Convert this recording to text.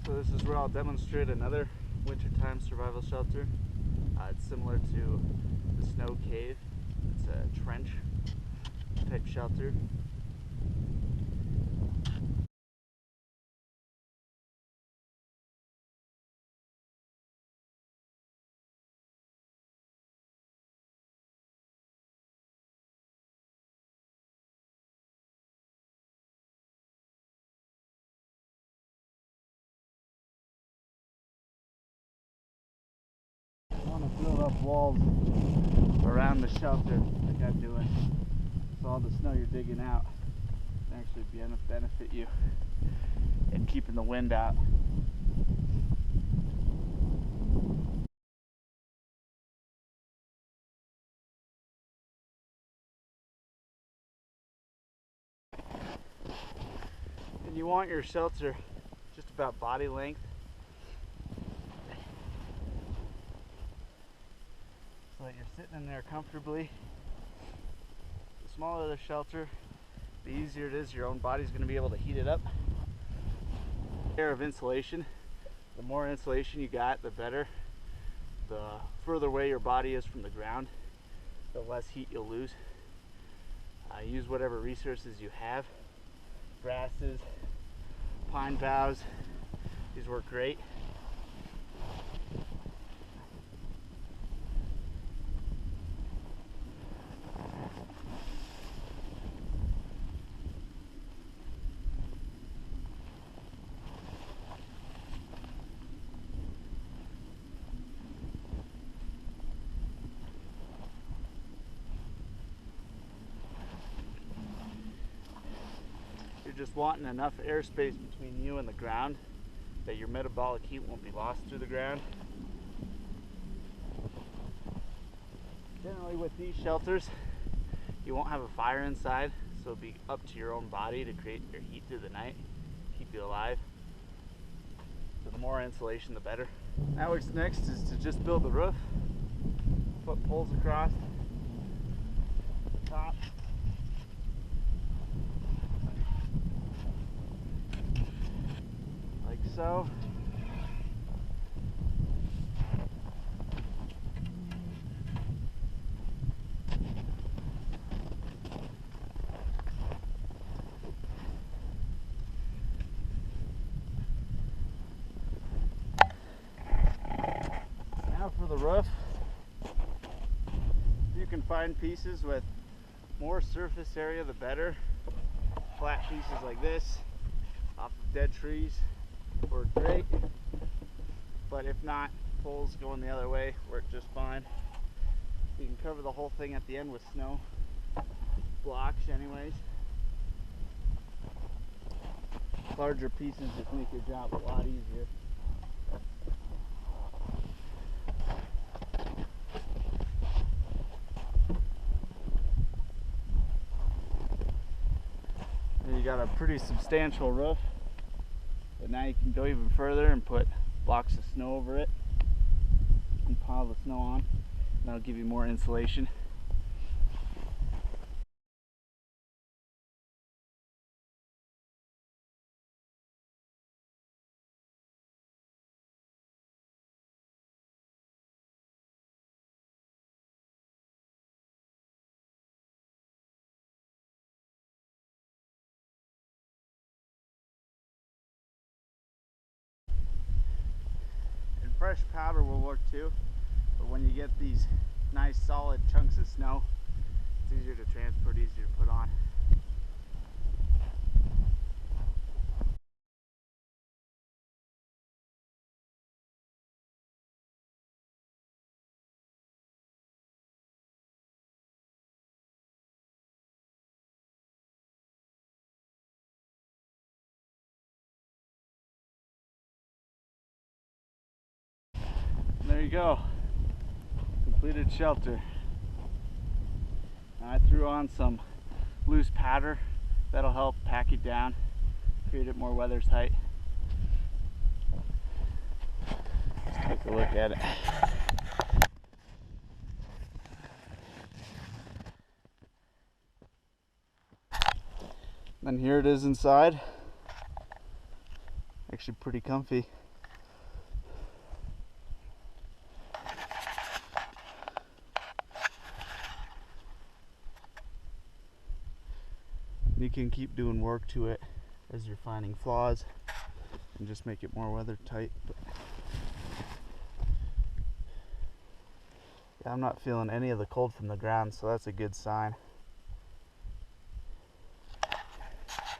So this is where I'll demonstrate another wintertime survival shelter. It's similar to the snow cave. It's a trench type shelter. I want to build up walls around the shelter like I'm doing, so all the snow you're digging out can actually benefit you in keeping the wind out. And you want your shelter just about body length, so that you're sitting in there comfortably. The smaller the shelter, the easier it is. Your own body's going to be able to heat it up. Layer of insulation. The more insulation you got, the better. The further away your body is from the ground, the less heat you'll lose. Use whatever resources you have. Grasses, pine boughs, these work great. Just wanting enough airspace between you and the ground that your metabolic heat won't be lost through the ground. Generally with these shelters, you won't have a fire inside, so it'll be up to your own body to create your heat through the night, keep you alive. So the more insulation, the better. Now what's next is to just build the roof, put poles across the top. So now for the roof, you can find pieces with more surface area, the better. Flat pieces like this off of dead trees work great, but if not, poles going the other way work just fine. You can cover the whole thing at the end with snow blocks anyways. Larger pieces just make your job a lot easier. And you got a pretty substantial roof. But now you can go even further and put blocks of snow over it and pile the snow on. That'll give you more insulation. Fresh powder will work too, but when you get these nice solid chunks of snow, it's easier to transport, easier to put on. And there you go, completed shelter. Now I threw on some loose powder that'll help pack it down, create it more weather tight. Let's take a look at it. Then here it is inside. Actually pretty comfy. You can keep doing work to it as you're finding flaws and just make it more weather tight. But yeah, I'm not feeling any of the cold from the ground, so that's a good sign.